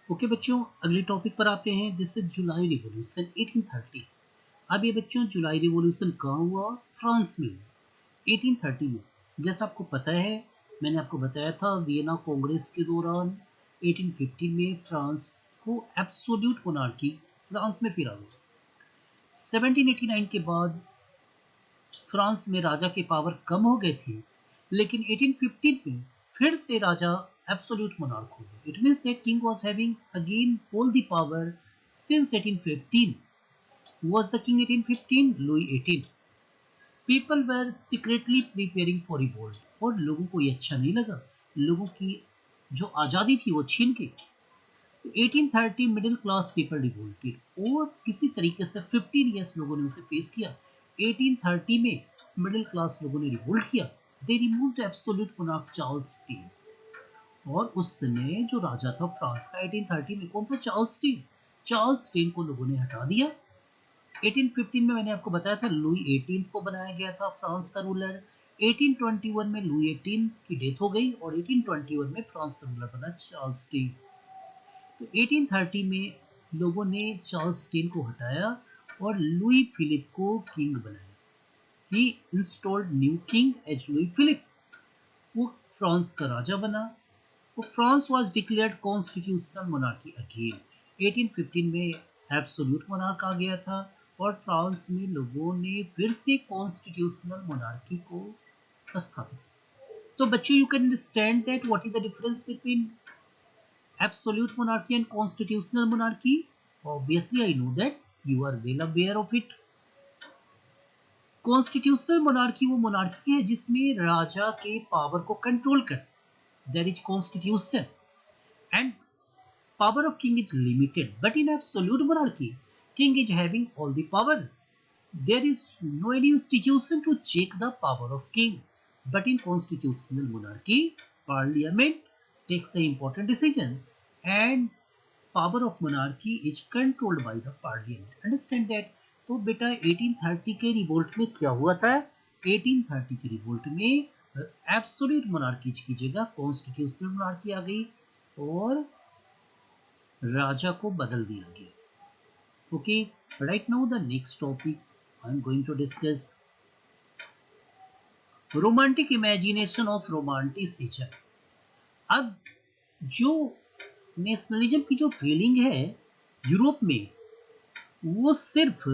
Okay बच्चों, अगले topic पर आते हैं। This is July revolution 1830। अब ये बच्चों जुलाई रिवॉल्यूशन कहाँ हुआ? फ्रांस में 1830 में। जैसा आपको पता है, मैंने आपको बताया था वियना कांग्रेस के दौरान 1815 में फ्रांस को एब्सोल्यूट मोनार्की फ्रांस में फिरा हुआ। 1789 के बाद फ्रांस में राजा के पावर कम हो गए थे, लेकिन 1815 में फिर से राजा एब्सोल्यूट मोनार्क हो गए। It means that king was having again all the power since 1815। Was the king 1815? Louis 18. People were secretly preparing for revolt और लोगों को ये अच्छा नहीं लगा। लोगों की जो आज़ादी थी वो छीन के। तो 1830 मिडिल क्लास पीपल रिवोल्टेड और किसी तरीके से 15 इयर्स लोगों ने उसे फेस किया। 1830 में मिडिल क्लास लोगों ने रिवोल्ट किया। They removed absolute monarch Charles Stein. और उस समय जो राजा था फ्रांस का 1830 में, कौन था? Charles Stein. चार्ल्स स्टीन को लोगों ने हटा दिया। 1815 में मैंने आपको बताया था लुई 18 को बनाया गया था फ्रांस का रूलर। 1821 में लुई 18 की डेथ हो गई और 1821 में फ्रांस का रूलर बना चार्ल्स स्टीन। तो 1830 में लोगों ने चार्ल्स स्टीन को हटाया और लुई फिलिप को किंग बनाया। He installed new king as Louis Philippe. वो फ्रांस का राजा बना। वो France was declared constitutional monarchy again. 1815 में एब्सोल्यूट मोनार्क आ गया था और फ्रांस में लोगों ने फिर से कॉन्स्टिट्यूशनल मोनार्की को स्थापित। तो बच्चों, you can understand that what is the difference between absolute monarchy and constitutional monarchy? Obviously, I know that you are well aware of it. Constitutional monarchy वो मोनार्की है जिसमें राजा के पावर को कंट्रोल करते। There is constitution and power of king is limited, but in absolute monarchy king is having all the power. There is no any institution to check the power of king, but in constitutional monarchy parliament takes the important decision and power of monarchy is controlled by the parliament. Understand that? तो बेटा 1830 के revolt में क्या हुआ था? 1830 के revolt में absolute monarchy की जगह कॉन्स्टिट्यूशनल मोनार्की आ गई और राजा को बदल दिया गया। Okay, right now the next topic I am going to discuss romantic imagination of romanticism. अब जो नेशनलिज्म की जो फीलिंग है यूरोप में, वो सिर्फ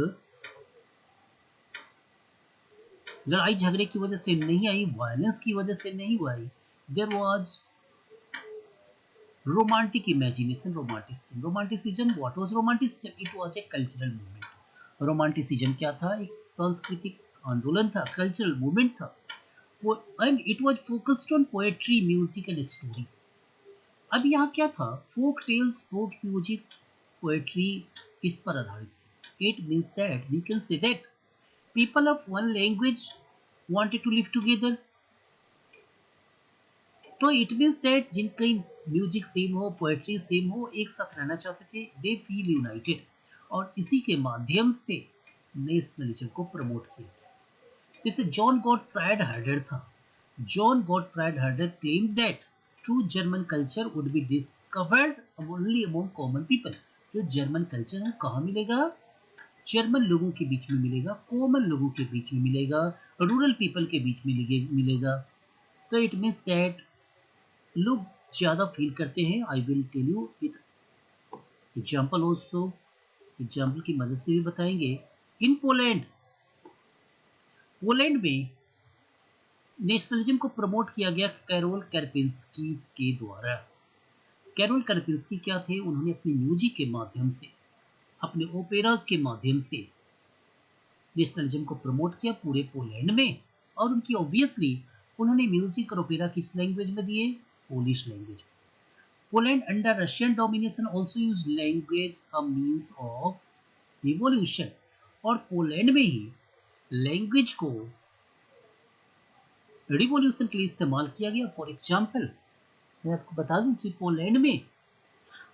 लड़ाई झगड़े की वजह से नहीं आई, वायलेंस की वजह से नहीं आई। There was romantic imagination, romanticism. Romanticism, what was romanticism? It was a cultural movement. Romanticism क्या था? एक सांस्कृतिक आंदोलन था, कल्चरल मूवमेंट था। And it was focused on poetry, music and story. अब यहाँ क्या था? Folk tales, folk music, poetry इस पर आधारित। It means that we can say that people of one language wanted to live together. तो it means that जिनकी music same हो, पोएट्री सेम हो, एक साथ रहना चाहते थे। दे फील यूनाइटेड और इसी के माध्यम से नेशनलिज्म को प्रमोट किया गया। जैसे जॉन गॉटफ्राइड हर्डर था। John Gottfried हर्डर claimed that true German culture would be discovered only among common people. जो जर्मन कल्चर है कहाँ मिलेगा? जर्मन लोगों के बीच में मिलेगा, कॉमन लोगों के बीच में मिलेगा, रूरल पीपल के बीच में मिलेगा। तो इट मीन्स दैट लोग ज़्यादा फील करते हैं। I will tell you with example also, example की मदद से भी बताएंगे। इन पोलैंड, पोलैंड में नेशनलिज्म को प्रमोट किया गया कैरोल कार्पिंस्की के द्वारा। कैरोल कार्पिंस्की क्या थे? उन्होंने अपनी म्यूजिक के माध्यम से, अपने ओपेराज के माध्यम से नेशनलिज्म को प्रमोट किया पूरे पोलैंड में। और उनकी ऑब्वियसली उन्होंने म्यूजिक और ओपेरा किस लैंग्वेज में दिए? Polish language. Poland under Russian domination also used language a means of revolution. और पोलैंड में ही लैंग्वेज को रिवॉल्यूशन के लिए इस्तेमाल किया गया। फॉर एग्जाम्पल मैं आपको बता दूं कि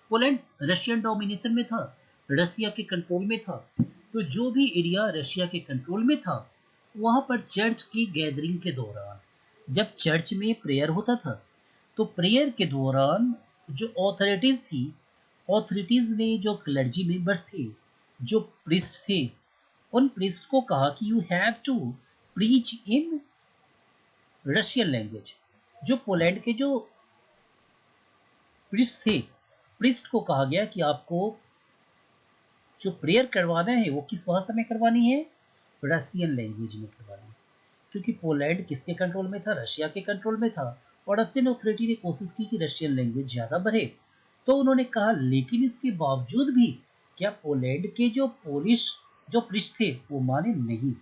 पोलैंड रशियन डोमिनेशन में था, रशिया के कंट्रोल में था। तो जो भी एरिया रशिया के कंट्रोल में था, वहां पर चर्च की गैदरिंग के दौरान, जब चर्च में प्रेयर होता था, तो प्रेयर के दौरान जो ऑथोरिटीज थी ऑथोरिटीज ने जो क्लर्जी मेंबर्स थे, जो प्रीस्ट थे, उन प्रीस्ट को कहा कि you have to preach in Russian language. जो पोलैंड के जो प्रीस्ट थे, प्रीस्ट को कहा गया कि आपको जो प्रेयर करवाना है वो किस भाषा में करवानी है, रशियन लैंग्वेज में करवानी है। क्योंकि पोलैंड किसके कंट्रोल में था, रशिया के कंट्रोल में था, और रशियन अथॉरिटी ने कोशिश की कि रशियन लैंग्वेज ज़्यादा बढ़े। तो उन्होंने कहा, लेकिन इसके बावजूद भी क्या पोलैंड के जो पोलिश जो पृष्ठ थे वो माने नहीं।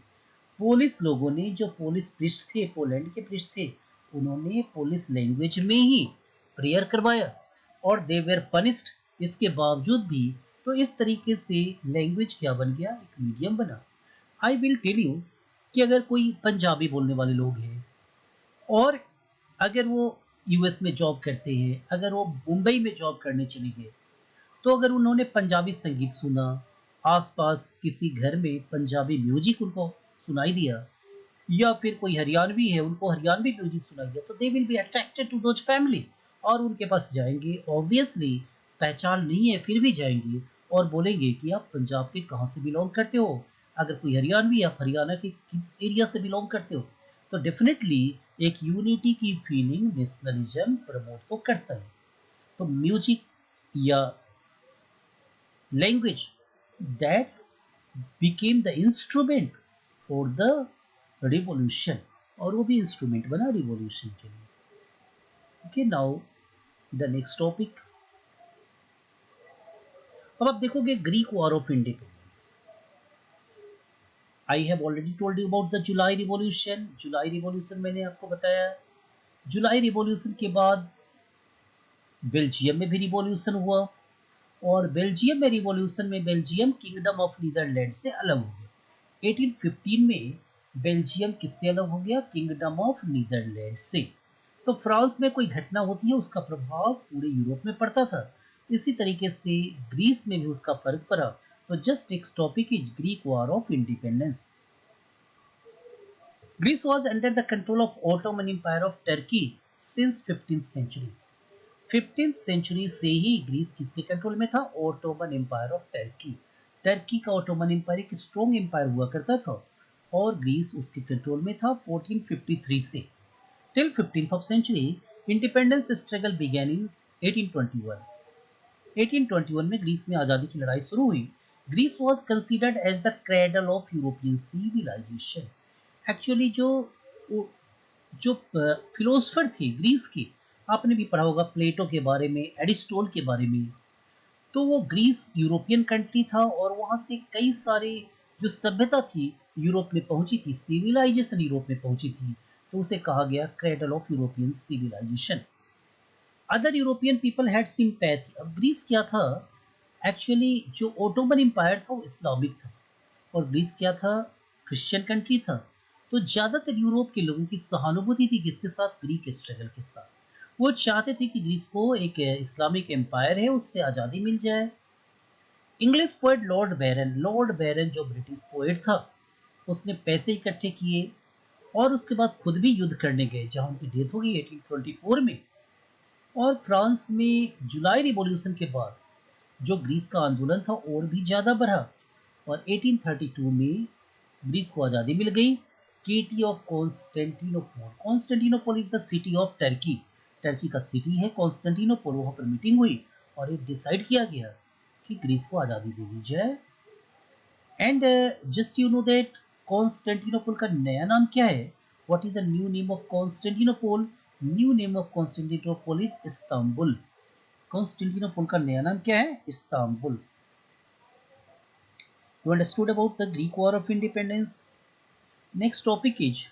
पोलिस लोगों ने, जो पोलिस पृष्ठ थे, पोलैंड के पृष्ठ थे, उन्होंने पोलिस लैंग्वेज में ही प्रेयर करवाया और दे वेर पनिश्ड। इसके बावजूद भी तो इस तरीके से लैंग्वेज क्या बन गया, एक मीडियम बना। आई विल टेल यू कि अगर कोई पंजाबी बोलने वाले लोग हैं और अगर वो यूएस में जॉब करते हैं, अगर वो मुंबई में जॉब करने चले गए, तो अगर उन्होंने पंजाबी संगीत सुना, आसपास किसी घर में पंजाबी म्यूजिक उनको सुनाई दिया, या फिर कोई हरियाणवी है उनको हरियाणवी म्यूजिक सुनाई दिया, तो they will be attracted to those family और उनके पास जाएंगे। ऑब्वियसली पहचान नहीं है फिर भी जाएंगे और बोलेंगे कि आप पंजाब के कहाँ से बिलोंग करते हो। अगर कोई हरियाणवी, आप हरियाणा के किस एरिया से बिलोंग करते हो, तो डेफिनेटली एक यूनिटी की फीलिंग नेशनलिज्म प्रमोट तो करता है। तो म्यूजिक या language that became the instrument for the revolution, और वो भी इंस्ट्रूमेंट बना रिवॉल्यूशन के लिए। Okay, now the next topic. अब आप देखोगे Greek war of independence. I have already told you about the July revolution. July revolution मैंने आपको बताया। जुलाई रिवॉल्यूशन के बाद बेल्जियम में भी रिवॉल्यूशन हुआ, और बेल्जियम में रिवॉल्यूशन में बेल्जियम किंगडम ऑफ नीदरलैंड से अलग हो गया। 1815 में बेल्जियम किससे अलग हो गया, किंगडम ऑफ नीदरलैंड से। तो फ्रांस में कोई घटना होती है उसका प्रभाव पूरे यूरोप में पड़ता था, इसी तरीके से ग्रीस में भी उसका फर्क पड़ा। तो just next topic is Greek war of independence. Greece was under the control of Ottoman Empire of Turkey since 15th century. 15th century से ही ग्रीस किसके कंट्रोल में था, Ottoman empire of Turkey. Turkey का ओटोमन एम्पायर एक strong empire हुआ करता था और ग्रीस उसके कंट्रोल में था 1453 से। Till 15th of century independence struggle began in 1821। 1821 में ग्रीस में आज़ादी की लड़ाई शुरू हुई। Greece was considered as the cradle of European civilisation. Actually जो जो फिलोसफर थे ग्रीस के, आपने भी पढ़ा होगा प्लेटो के बारे में, एरिस्टोटल के बारे में। तो वो ग्रीस यूरोपियन कंट्री था और वहाँ से कई सारे जो सभ्यता थी यूरोप में पहुंची थी, सिविलाइजेशन यूरोप में पहुंची थी, तो उसे कहा गया cradle of European civilisation. Other European people had sympathy. अब ग्रीस क्या था, एक्चुअली जो ओटोमन एम्पायर था वो इस्लामिक था और ग्रीस क्या था, क्रिश्चियन कंट्री था। तो ज़्यादातर यूरोप के लोगों की सहानुभूति थी किसके साथ, ग्रीक स्ट्रगल के साथ। वो चाहते थे कि ग्रीस को एक इस्लामिक एम्पायर है उससे आज़ादी मिल जाए। इंग्लिश पोएट लॉर्ड बैरन जो ब्रिटिश पोएट था, उसने पैसे इकट्ठे किए और उसके बाद खुद भी युद्ध करने गए, जहाँ उनकी डेथ हो गई 1824 में। और फ्रांस में जुलाई रिवॉल्यूशन के बाद जो ग्रीस का आंदोलन था और भी ज़्यादा बढ़ा और 1832 में ग्रीस को आज़ादी मिल गई। Treaty of Constantinople. Constantinople is the city of Turkey. Turkey का सिटी है कॉन्स्टेंटिनोपल। वहाँ पर मीटिंग हुई और ये डिसाइड किया गया कि ग्रीस को आज़ादी दे दी जाए। And just you know that Constantinople का नया नाम क्या है, what is the new name of Constantinople? New name of Constantinople is Istanbul. Constantinople का नया नाम क्या है, Istanbul. You understood about the Greek War of Independence. Next topic is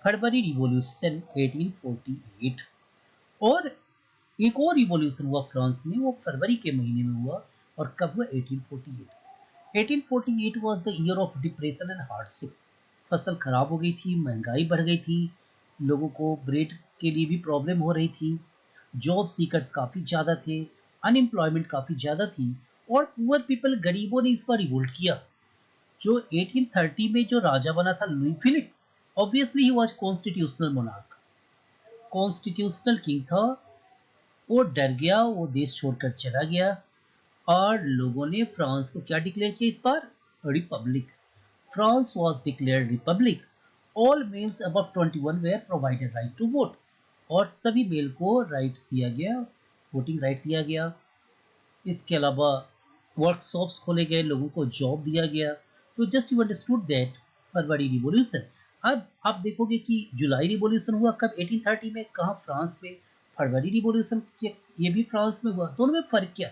February revolution 1848। और एक और रिवॉल्यूशन हुआ फ्रांस में, वो फरवरी के महीने में हुआ। और कब हुआ, 1848। 1848 was the year of depression and hardship। फसल खराब हो गई थी, महंगाई बढ़ गई थी, लोगों को ब्रेड के लिए भी प्रॉब्लम हो रही थी, जॉब सीकर्स काफ़ी ज़्यादा थे, अनएम्प्लॉयमेंट काफ़ी ज़्यादा थी और पुअर पीपल, गरीबों ने इस बार रिवोल्ट किया। जो 1830 में जो राजा बना था Louis Philippe, obviously he was constitutional monarch, constitutional king था। वो डर गया, वो देश छोड़कर चला गया और लोगों ने फ्रांस को क्या डिक्लेयर किया इस बार? Republic. France was declared republic. All males above 21 were provided right to vote. और सभी मेल को राइट दिया गया, वोटिंग राइट दिया गया। इसके अलावा वर्कशॉप्स खोले गए, लोगों को जॉब दिया गया। तो just you understood that February revolution. अब आप देखोगे कि जुलाई रिवॉल्यूशन हुआ कब? 1830 में। कहाँ? फ्रांस में। फरवरी रिवॉल्यूशन ये भी फ्रांस में हुआ। दोनों में फर्क क्या?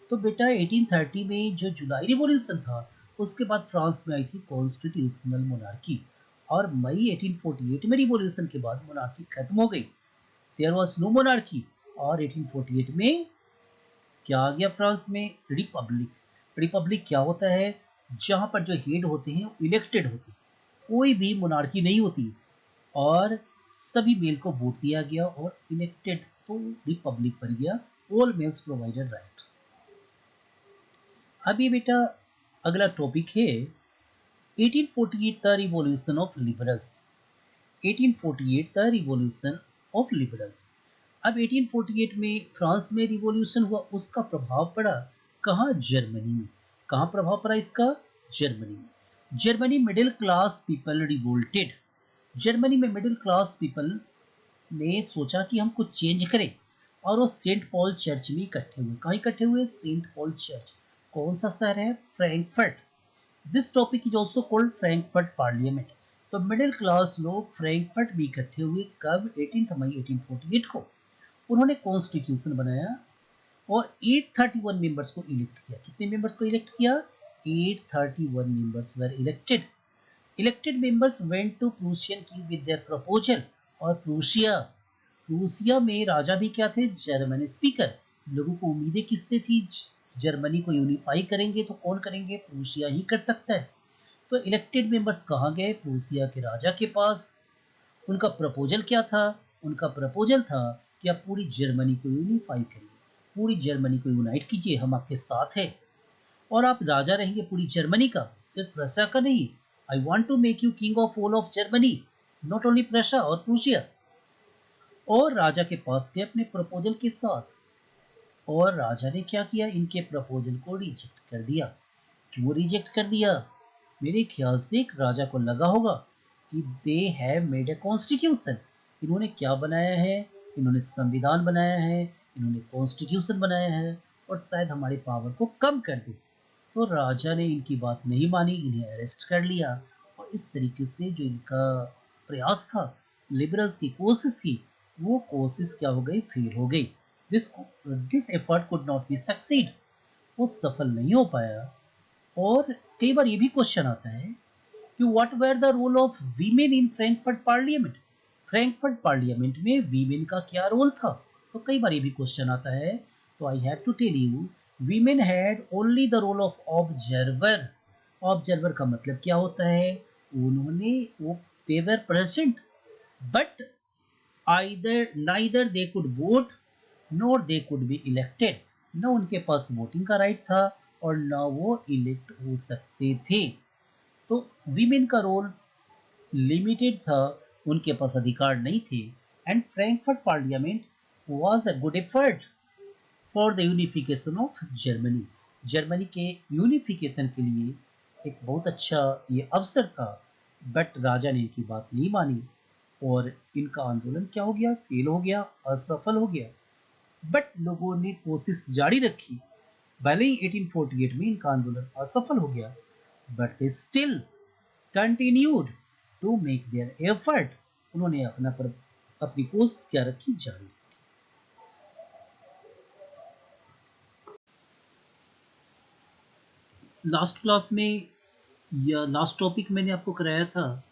तो बेटा 1830 में जो जुलाई रिवॉल्यूशन था, उसके बाद फ्रांस में आई थी कॉन्स्टिट्यूशनल मोनार्की। और मई 1848 में रिवॉल्यूशन के बाद मोनार्की खत्म हो गई। There was no monarchy. और 1848 में क्या आ गया फ्रांस में? रिपब्लिक। रिपब्लिक क्या होता है? जहां पर जो हेड होते हैं इलेक्टेड होते हैं, कोई भी मोनार्की नहीं होती। और सभी मेल को वोट दिया गया और इलेक्टेड, तो रिपब्लिक बन गया। All males provided right. अभी बेटा अगला टॉपिक है 1848 the revolution of liberals. 1848 the revolution of liberals. अब 1848 में फ्रांस में रिवॉल्यूशन हुआ, उसका प्रभाव पड़ा कहाँ? जर्मनी में। कहाँ प्रभाव पड़ा इसका? जर्मनी में। Germany middle class people revolted. Germany में मिडिल क्लास पीपल ने सोचा कि हम कुछ चेंज करें और वो सेंट पॉल चर्च में इकट्ठे हुए। कहाँ इकट्ठे हुए? Saint Paul church. कौन सा शहर है? Frankfurt. This topic is also called Frankfurt parliament. तो मिडिल क्लास लोग फ्रैंकफर्ट में इकट्ठे हुए कब? 18 मई 1848 को। उन्होंने कॉन्स्टिट्यूशन बनाया और 831 मेंबर्स को इलेक्ट किया। कितने मेंबर्स को इलेक्ट किया? 831 members were elected. Elected members went to Prussian king with their proposal. और प्रूसिया में राजा भी क्या थे? German speaker. लोगों को उम्मीदें किससे थी? जर्मनी को यूनिफाई करेंगे तो कौन करेंगे? प्रूसिया ही कर सकता है। तो इलेक्टेड मेंबर्स कहाँ गए? प्रूसिया के राजा के पास। उनका प्रपोजल क्या था? उनका प्रपोजल था कि आप पूरी जर्मनी को यूनिफाई करिए, पूरी जर्मनी को यूनाइट कीजिए, हम आपके साथ हैं। और आप राजा रहेंगे पूरी जर्मनी का, सिर्फ रशिया का नहीं। I want to make you king of all of Germany, not only Russia और प्रूसिया। और राजा के पास गए अपने प्रपोजल के साथ। और राजा ने क्या किया? इनके प्रपोजल को रिजेक्ट कर दिया। क्यों रिजेक्ट कर दिया? मेरे ख्याल से एक राजा को लगा होगा कि they have made a constitution. इन्होंने क्या बनाया है? इन्होंने संविधान बनाया है, इन्होंने कॉन्स्टिट्यूशन बनाया है और शायद हमारी पावर को कम कर दे। तो राजा ने इनकी बात नहीं मानी, इन्हें अरेस्ट कर लिया। और इस तरीके से जो इनका प्रयास था, लिबरल्स की कोशिश थी, वो कोशिश क्या हो गई? फेल हो गई। This this effort could not be succeed. वो सफल नहीं हो पाया। और कई बार ये भी क्वेश्चन आता है कि what were the role of women in Frankfurt parliament. Frankfurt parliament में वीमेन का क्या रोल था? तो कई बार ये भी क्वेश्चन आता है। तो I have to tell you, women had only the role of observer. Observer का मतलब क्या होता है? उन्होंने वो they were present but either neither they could vote nor they could be elected. न उनके पास वोटिंग का राइट था और न वो इलेक्ट हो सकते थे। तो वीमेन का रोल लिमिटेड था, उनके पास अधिकार नहीं थे। And Frankfurt parliament was a good effort for the unification of Germany. Germany के यूनिफिकेशन के लिए एक बहुत अच्छा ये अवसर था। बट राजा ने इनकी बात नहीं मानी और इनका आंदोलन क्या हो गया? फेल हो गया, असफल हो गया। बट लोगों ने कोशिश जारी रखी। भले ही 1848 में इनका आंदोलन असफल हो गया, but they still continued to make their effort. उन्होंने अपनी कोशिश क्या रखी? जारी। लास्ट क्लास में या लास्ट टॉपिक मैंने आपको कराया था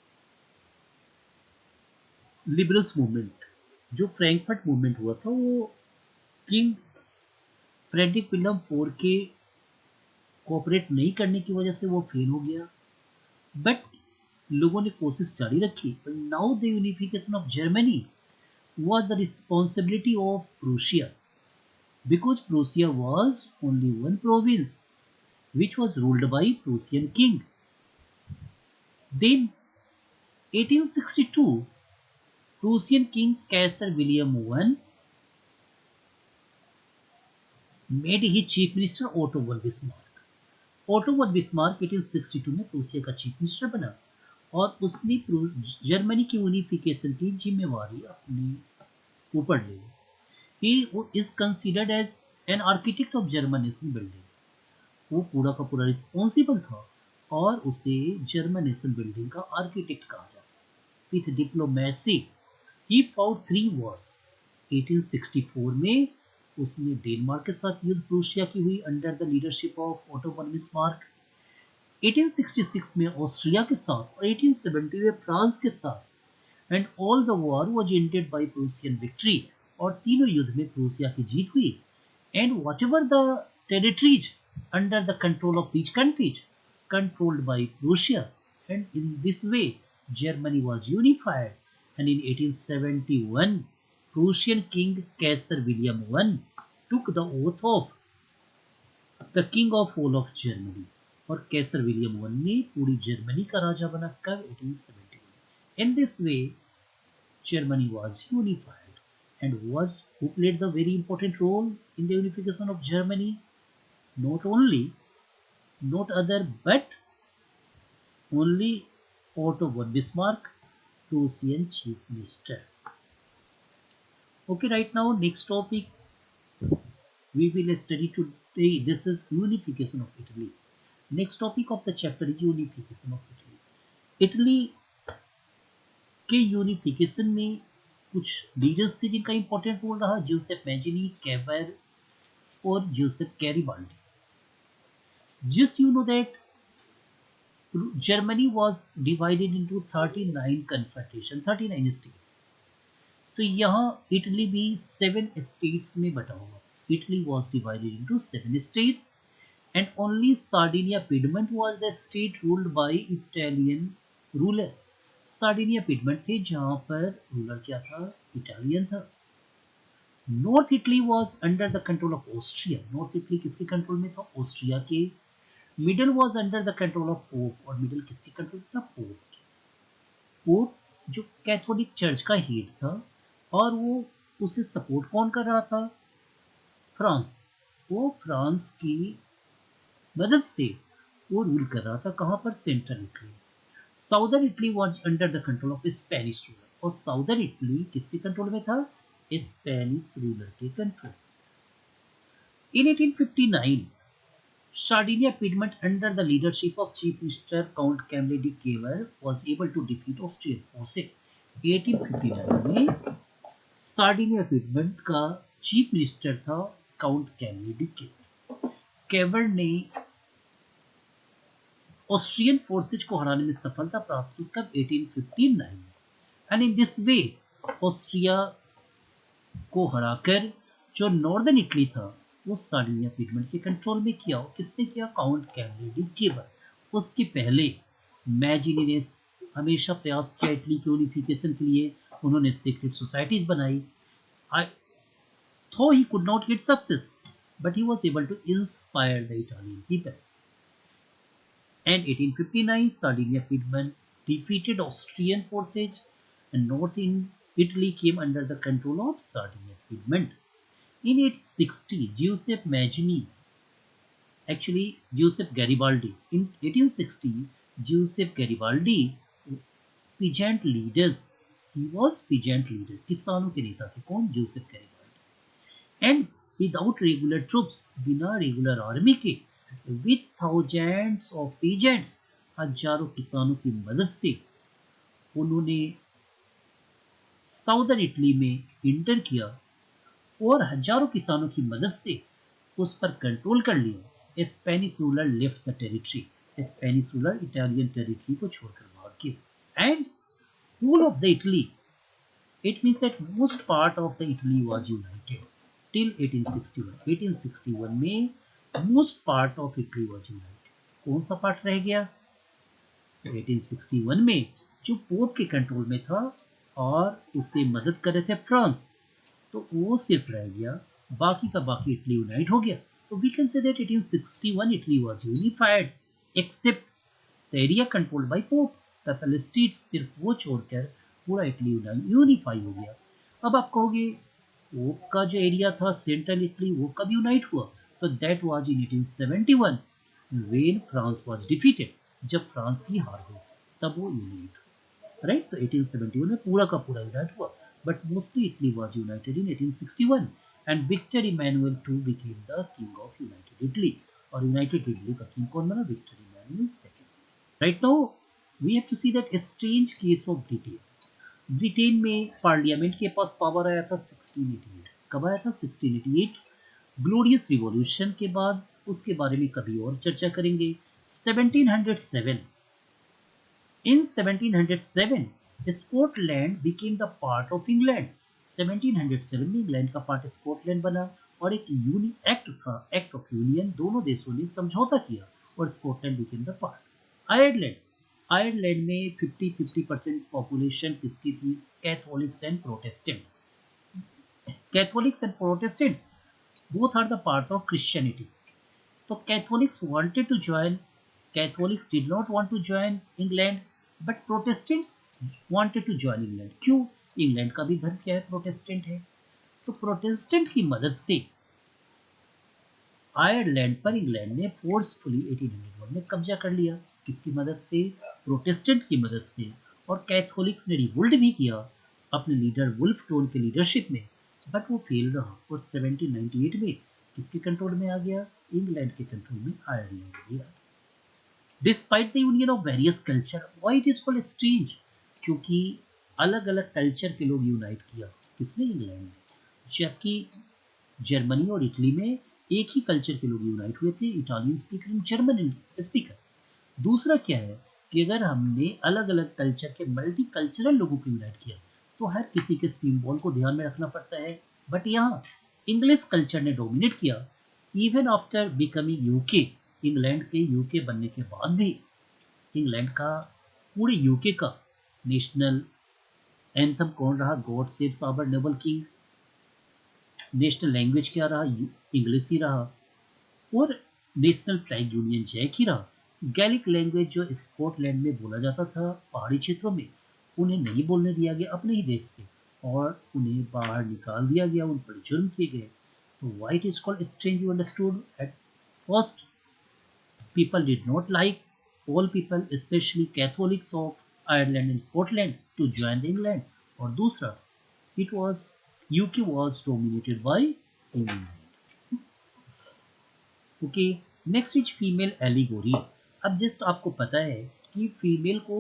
लिबरल्स मूवमेंट। जो फ्रैंकफर्ट मूवमेंट हुआ था वो किंग फ्रेडरिक विलियम फोर के कोऑपरेट नहीं करने की वजह से वो फेल हो गया। बट लोगों ने कोशिश जारी रखी। But now the unification of Germany was the responsibility of Prussia, because Prussia was only one province which was ruled by Prussian king. Then 1862 Prussian king Kaiser William I made he chief minister auto von Bismarck. Auto von Bismarck 1862 में Prussia का chief minister बना और उसने Germany की unification की जिम्मेवारी अपने ऊपर ले ली। He is considered as an architect of German nation building. वो पूरा का पूरा रिस्पॉन्सिबल था और उसे जर्मन नेशन बिल्डिंग का आर्किटेक्ट कहा जाता है। With diplomacy he fought 3 wars. 1864 में उसने डेनमार्क के साथ युद्ध प्रूशिया की हुई under the leadership of auto von Bismarck. 1866 में ऑस्ट्रिया के साथ और 1870 में फ्रांस के साथ and all the war was ended by Prussian victory. और तीनों युद्ध में प्रूसिया की जीत हुई। And whatever the territories under the control of these countries controlled by Prussia, and in this way Germany was unified. And in 1871 Prussian King Kaiser William I took the oath of the king of all of Germany। और कैसर William one ने पूरी Germany का राजा बना कब? 1871। In this way Germany was unified। and was who played the very important role in the unification of Germany? Not other but only Otto von Bismarck, Prussian chief minister। Okay, right now next topic we will study today. This is unification of Italy। Next topic of the chapter is unification of Italy। Italy के unification में कुछ leaders थे जिनका important role रहा। Joseph Mazzini, Cavour और Joseph कैरिबाल्डी। Just you know that Germany was divided into 39 confederation, 39 states। तो यहाँ Italy भी 7 states में बटा हुआ। Italy was divided into 7 states and only Sardinia Piedmont was the state ruled by Italian ruler। Sardinia Piedmont थे जहाँ पर ruler क्या था? इटालियन था। North Italy was under the control of Austria. North Italy किसके कंट्रोल में था? Austria के। Middle was under the control of Pope. और मिडल किसके कंट्रोल था? पोप के। पोप जो कैथोलिक चर्च का हेड था और वो उसे सपोर्ट कौन कर रहा था? फ्रांस। वो फ्रांस की मदद से वो रूल कर रहा था। कहाँ पर? Central Italy. Southern Italy was under the control of Spanish ruler. और साउदर्न इटली किसके कंट्रोल में था? स्पेनिश रूलर के control. In 1859 Sardinia Piedmont under the leadership of Chief Minister Count Camille de Caver was able to defeat Austrian forces। 1859 में Sardinia पिडमंट का chief minister था count Camille de केवर। केवर ने Austrian forces को हराने में सफलता प्राप्त की। कब? 1859 में। And in this way Austria को हराकर जो नॉर्दर्न इटली था वो सार्डिनिया पिडमंट के कंट्रोल में किया। किसने किया? Count Camille de Cavour. उसके पहले मैजिनी ने हमेशा प्रयास किया इटली के यूनिफिकेशन के लिए। उन्होंने सीक्रेट सोसाइटीज बनाई। Though he could not get success, but he was able to inspire the Italian people। And 1859 Sardinia Piedmont defeated Austrian forces and north in Italy came under the control of Sardinia Piedmont। In 1860 Giuseppe Mazzini, actually Giuseppe Garibaldi, in 1860 Giuseppe Garibaldi, peasant leaders, he was peasant leader, किसानों के नेता थे। कौन? Joseph Garibaldi. And without regular troops, बिना regular army के, with thousands of peasants, हजारों किसानों की मदद से उन्होंने साउदर्न इटली में इंटर किया और हजारों किसानों की मदद से उस पर कंट्रोल कर लिया। Spanish ruler left the territory. Spanish ruler Italian territory को छोड़कर भाग गए। And whole of the Italy, it means that most part of the Italy was united till 1861। 1861 में most part of Italy was united। कौन सा part रह गया? 1861 में जो पोप के कंट्रोल में था और उसे मदद कर रहे थे फ्रांस, तो वो सिर्फ रह गया। बाकी का बाकी इटली यूनाइट हो गया। तो we can say that 1861 Italy was unified except the area controlled by Pope. Papal States, सिर्फ वो छोड़कर पूरा इटली यूनिफाई हो गया। अब आप कहोगे पोप का जो एरिया था सेंट्रल इटली, वो कब यूनाइट हुआ? तो that was in 1871 when France was defeated, जब फ्रांस की हार हुई तब वो यूनाइट, राइट। तो 1871 में पूरा का पूरा यूनाइट हुआ, but mostly Italy was united in 1861 and Victor Emmanuel two became the king of united Italy. और यूनाइटेड इटली का किंग कौन बना? Victor Emmanuel second. Right now we have to see that strange case of Britain. Britain में parliament के पास power आया था 1688। कब आया था? 1688, ग्लोरियस रिवॉल्यूशन के बाद। उसके बारे में कभी और चर्चा करेंगे। 1707, in 1707 Scotland became the part of England। 1707 में इंग्लैंड का पार्ट स्कॉटलैंड बना और एक एक्ट था, एक्ट ऑफ यूनियन, दोनों देशों ने समझौता किया और Scotland became the part। Ireland, Ireland में 50-50% पॉपुलेशन किसकी थी? Catholics and Protestant. Catholics and Protestants both are the part of Christianity। तो Catholics wanted to join, Catholics did not want to join England, but Protestants wanted to join England। क्यों? England का भी धर्म क्या है? Protestant है। तो Protestant की मदद से आयरलैंड पर इंग्लैंड ने फोर्सफुली 1801 में कब्जा कर लिया। किसकी मदद से? प्रोटेस्टेंट की मदद से। और कैथोलिक्स ने रिवोल्ट भी किया अपने लीडर वुल्फ टोन के लीडरशिप में, बट वो फेल रहा और 1798 में किसके कंट्रोल में आ गया? इंग्लैंड के कंट्रोल में आयरलैंड आ गया। Despite the union of various culture, why it is called strange? क्योंकि अलग अलग कल्चर के लोग यूनाइट किया। किसने? इंग्लैंड ने। जबकि जर्मनी और इटली में एक ही कल्चर के लोग यूनाइट हुए थे, Italian speaker and German speaker. दूसरा क्या है कि अगर हमने अलग अलग कल्चर के मल्टी कल्चरल लोगों को यूनाइट किया तो हर किसी के सिंबल को ध्यान में रखना पड़ता है। बट यहाँ इंग्लिश कल्चर ने डोमिनेट किया। Even after becoming UK, England के यूके बनने के बाद भी इंग्लैंड का, पूरे यूके का नेशनल एंथम कौन रहा? God saves our noble king. National language क्या रहा? इंग्लिश ही रहा। और नेशनल फ्लैग यूनियन जैक ही रहा। गैलिक लैंग्वेज जो स्कॉटलैंड में बोला जाता था पहाड़ी क्षेत्रों में, उन्हें नहीं बोलने दिया गया अपने ही देश से और उन्हें बाहर निकाल दिया गया, उन पर जुर्म किए गए। तो why is called strange? You understood at first people did not like all people, especially Catholics of Ireland and Scotland, to join the England। और दूसरा, it was UK was dominated by England। Okay, next is female allegory. अब just आपको पता है कि female को,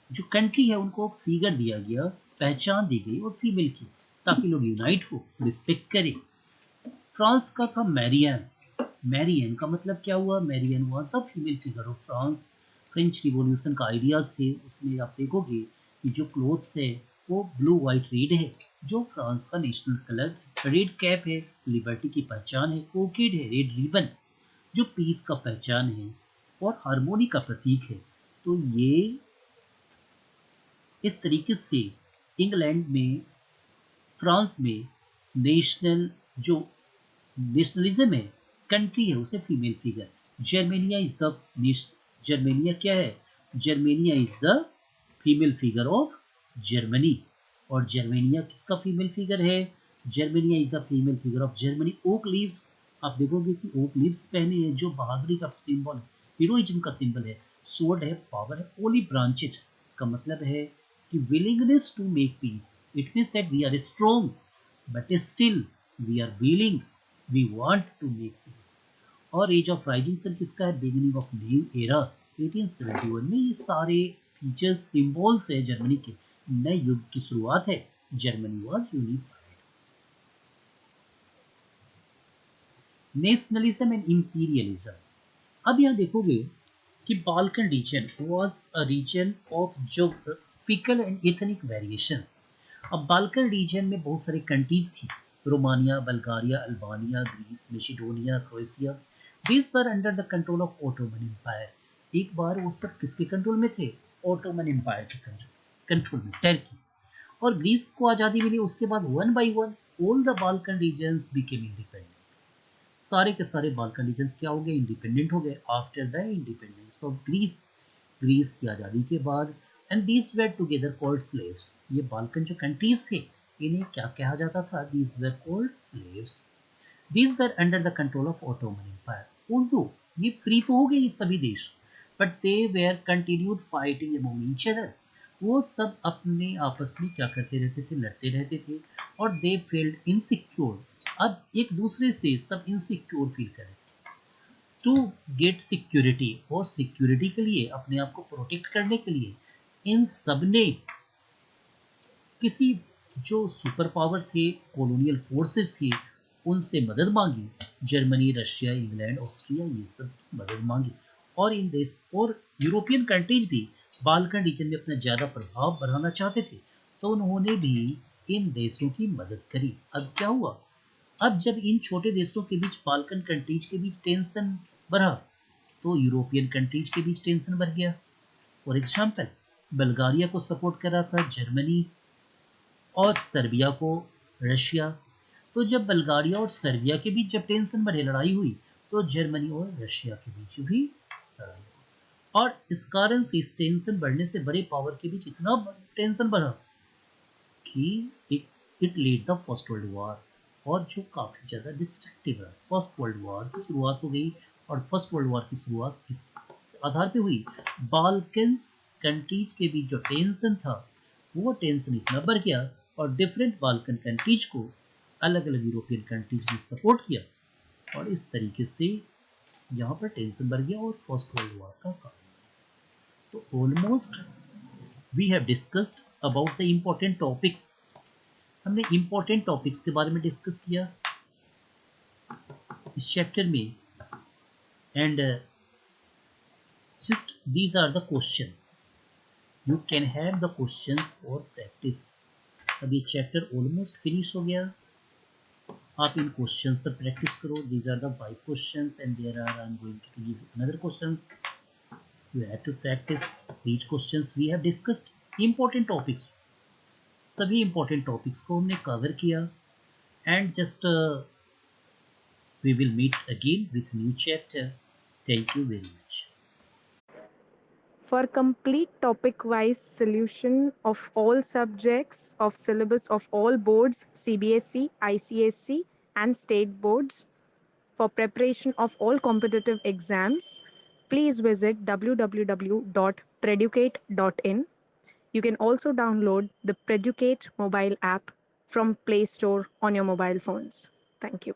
जो country है उनको फिगर दिया गया, पहचान दी गई और फीमेल की, ताकि लोग यूनाइट हो, रिस्पेक्ट करें। फ्रांस का था मैरियन। मैरियन का मतलब क्या हुआ? Marianne was the female figure of France. French revolution का आइडियाज थे, उसमें आप देखोगे कि जो क्लोथ्स है वो ब्लू वाइट रेड है, जो फ्रांस का नेशनल कलर। रेड कैप है, लिबर्टी की पहचान है। कोकेड है, रेड रिबन, जो पीस का पहचान है और हार्मोनी का प्रतीक है। तो ये इस तरीके से इंग्लैंड में, फ्रांस में नेशनल, जो नेशनलिज्म है, कंट्री है, उसे female figure. Germania is the, Germania क्या है? Germania is the female figure of Germany. और जर्मेनिया किसका फीमेल फिगर है? Germania is the female figure of Germany. Okay leaves, आप देखोगे कि ओक लीव्स पहने हैं, जो बहादुरी का सिंबल, हीरोइज्म का सिंबल है। स्वॉर्ड है, पावर है। ओलिव ब्रांचेज का मतलब है कि willingness to make peace. It means that we are strong but still we are willing, we want to make peace. और एज ऑफ राइजिंग सन किसका है? बिगिनिंग ऑफ न्यू एरा 1871 में। ये सारे फीचर्स, सिंबल्स है जर्मनी के, नए युग की शुरुआत है। Germany was unified. Nationalism and imperialism. अब यहाँ देखोगे कि Balkan region was a region of geographical and ethnic variations. अब बाल्कन रीजन में बहुत सारी कंट्रीज थी, Romania, Bulgaria, Albania, Greece, Macedonia, Croatia. These were under the control of Ottoman empire. एक बार वो सब किसके कंट्रोल में थे? ओटोमन एम्पायर के कंट्रोल में, टर्की। और ग्रीस को आज़ादी मिली, उसके बाद one by one all the Balkan regions became independent. सारे के सारे बाल्कन रीजन्स क्या हो गए? इंडिपेंडेंट हो गए after the independence of Greece. Greece की आज़ादी के बाद। And these were together called slaves. ये बाल्कन जो कंट्रीज थे, इन्हें क्या कहा जाता था? These were called slaves. These were under the control of Ottoman Empire. Although ये फ्री तो हो गए ये सभी देश, but they were continued fighting among each other. वो सब अपने आपस में क्या करते रहते थे, लड़ते रहते थे, और they felt insecure. अब एक दूसरे से सब insecure फील कर रहे थे. टू गेट सिक्योरिटी, और सिक्योरिटी के लिए, अपने आप को प्रोटेक्ट करने के लिए, इन सब ने किसी जो सुपर पावर थे, कॉलोनियल फोर्सेस थे, उनसे मदद मांगी. जर्मनी, रशिया, इंग्लैंड, ऑस्ट्रिया, ये सब मदद मांगी. और इन देश और यूरोपियन कंट्रीज भी बाल्कन रीजन में अपना ज़्यादा प्रभाव बढ़ाना चाहते थे, तो उन्होंने भी इन देशों की मदद करी. अब क्या हुआ, अब जब इन छोटे देशों के बीच, बाल्कन कंट्रीज के बीच टेंशन बढ़ा, तो यूरोपियन कंट्रीज के बीच टेंशन बढ़ गया. फॉर एग्जाम्पल, बल्गारिया को सपोर्ट कर रहा था जर्मनी, और सर्बिया को रशिया. तो जब बल्गारिया और सर्बिया के बीच जब टेंशन बढ़े, लड़ाई हुई, तो जर्मनी और रशिया के बीच भी लड़ाई हुई. और इस कारण से, इस टेंशन बढ़ने से बड़े पावर के बीच इतना टेंशन बढ़ा कि it lead the first world war, और जो काफ़ी ज़्यादा डिस्ट्रक्टिव है. फर्स्ट वर्ल्ड वॉर की शुरुआत हो गई, और फर्स्ट वर्ल्ड वॉर की शुरुआत किस आधार पे हुई, बाल्कन्स कंट्रीज के बीच जो टेंशन था, वो टेंशन इतना बढ़ गया, और डिफरेंट बाल्कन कंट्रीज को अलग अलग यूरोपियन कंट्रीज ने सपोर्ट किया, और इस तरीके से यहाँ पर टेंशन बढ़ गया, और फर्स्ट वर्ल्ड वॉर का कारण. तो almost we have discussed about the important topics. हमने इम्पोर्टेंट टॉपिक्स के बारे में डिस्कस किया इस चैप्टर में, and just these are the questions. You can have the questions for practice. अब ये चैप्टर ऑलमोस्ट फिनिश हो गया. आप इन क्वेश्चंस पर प्रैक्टिस करो. These are the 5 questions, and there are, I'm going to give another questions. You have to practice these questions. We have discussed important topics. सभी important topics को हमने cover किया, and just we will meet again with new chapter. Thank you very much. For complete topic-wise solution of all subjects of syllabus of all boards, CBSE, ICSE, and state boards, for preparation of all competitive exams, please visit www.preducate.in. You can also download the Preducate mobile app from Play Store on your mobile phones. Thank you.